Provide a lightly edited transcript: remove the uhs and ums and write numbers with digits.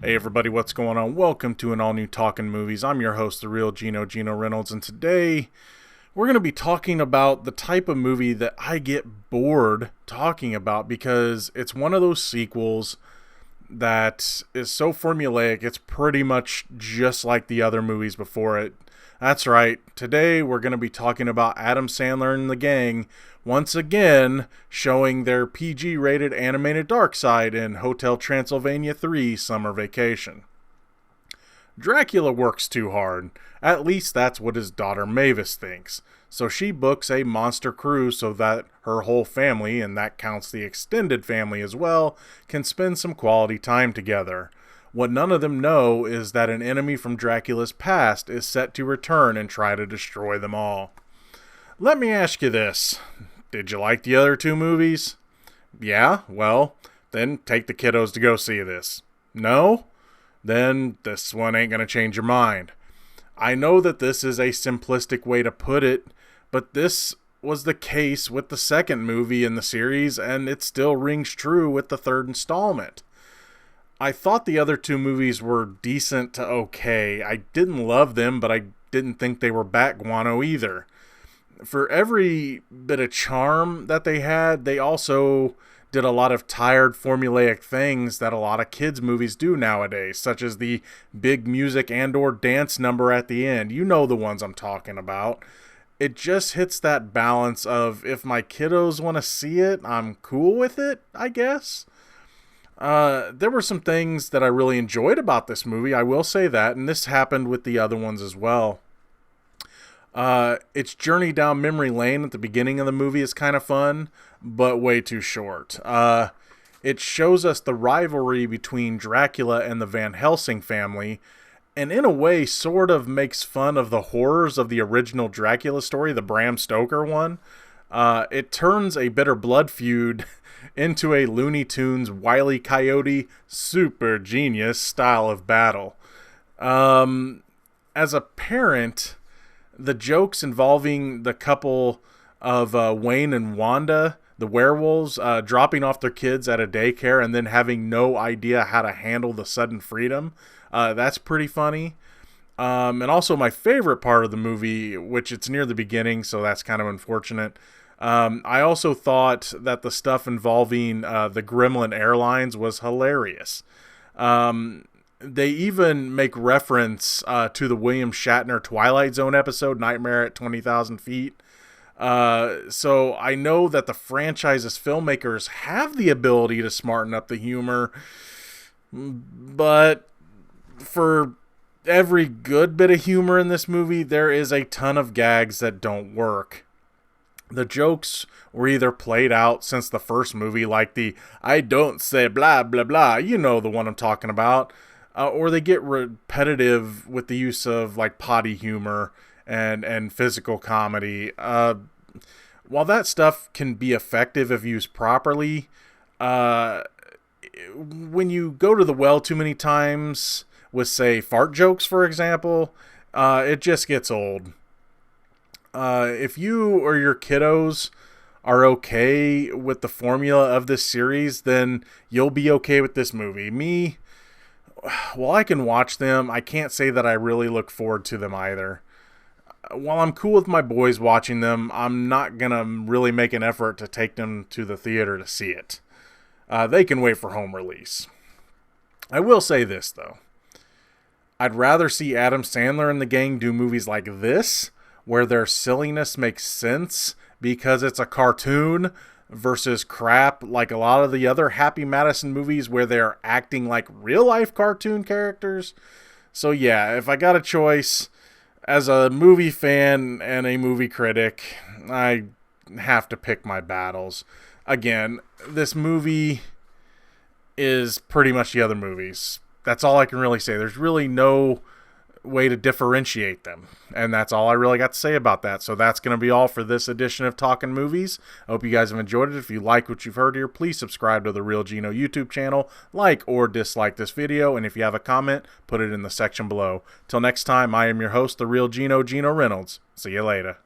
Hey everybody, what's going on? Welcome to an all-new Talkin Movies. I'm your host, the real Geno Reynolds, and today we're going to be talking about the type of movie that I get bored talking about because it's one of those sequels that is so formulaic, it's pretty much just like the other movies before it. That's right, today we're going to be talking about Adam Sandler and the gang once again showing their PG-rated animated dark side in Hotel Transylvania 3 Summer Vacation. Dracula works too hard, at least that's what his daughter Mavis thinks, so she books a monster crew so that her whole family, and that counts the extended family as well, can spend some quality time together. What none of them know is that an enemy from Dracula's past is set to return and try to destroy them all. Let me ask you this. Did you like the other two movies? Yeah? Well, then take the kiddos to go see this. No? Then this one ain't gonna change your mind. I know that this is a simplistic way to put it, but this was the case with the second movie in the series, and it still rings true with the third installment. I thought the other two movies were decent to okay. I didn't love them, but I didn't think they were bat guano either. For every bit of charm that they had, they also did a lot of tired formulaic things that a lot of kids' movies do nowadays, such as the big music and/or dance number at the end. You know the ones I'm talking about. It just hits that balance of if my kiddos want to see it, I'm cool with it, I guess. There were some things that I really enjoyed about this movie, I will say that, and this happened with the other ones as well. Its journey down memory lane at the beginning of the movie is kind of fun, but way too short. It shows us the rivalry between Dracula and the Van Helsing family, and in a way sort of makes fun of the horrors of the original Dracula story, the Bram Stoker one. It turns a bitter blood feud into a Looney Tunes Wile E. Coyote super genius style of battle. As a parent, the jokes involving the couple of Wayne and Wanda, the werewolves, dropping off their kids at a daycare and then having no idea how to handle the sudden freedom, that's pretty funny. And also my favorite part of the movie, which it's near the beginning, so that's kind of unfortunate. I also thought that the stuff involving the Gremlin Airlines was hilarious. They even make reference to the William Shatner Twilight Zone episode, Nightmare at 20,000 Feet. So I know that the franchise's filmmakers have the ability to smarten up the humor, but for every good bit of humor in this movie, there is a ton of gags that don't work. The jokes were either played out since the first movie, like the "I don't say blah blah blah," you know the one I'm talking about, or they get repetitive with the use of like potty humor and physical comedy. While that stuff can be effective if used properly, when you go to the well too many times with, say, fart jokes, for example, it just gets old. If you or your kiddos are okay with the formula of this series, then you'll be okay with this movie. Me, while I can watch them, I can't say that I really look forward to them either. While I'm cool with my boys watching them, I'm not gonna really make an effort to take them to the theater to see it. They can wait for home release. I will say this, though. I'd rather see Adam Sandler and the gang do movies like this, where their silliness makes sense because it's a cartoon, versus crap like a lot of the other Happy Madison movies where they're acting like real-life cartoon characters. So yeah, if I got a choice, as a movie fan and a movie critic, I have to pick my battles. Again, this movie is pretty much the other movies. That's all I can really say. There's really no way to differentiate them, and that's all I really got to say about that. So that's going to be all for this edition of Talkin Movies. I hope you guys have enjoyed it. If you like what you've heard here, please subscribe to the Real Geno YouTube channel, like or dislike this video, and if you have a comment, put it in the section below. Till next time, I am your host, the Real Geno Reynolds. See you later.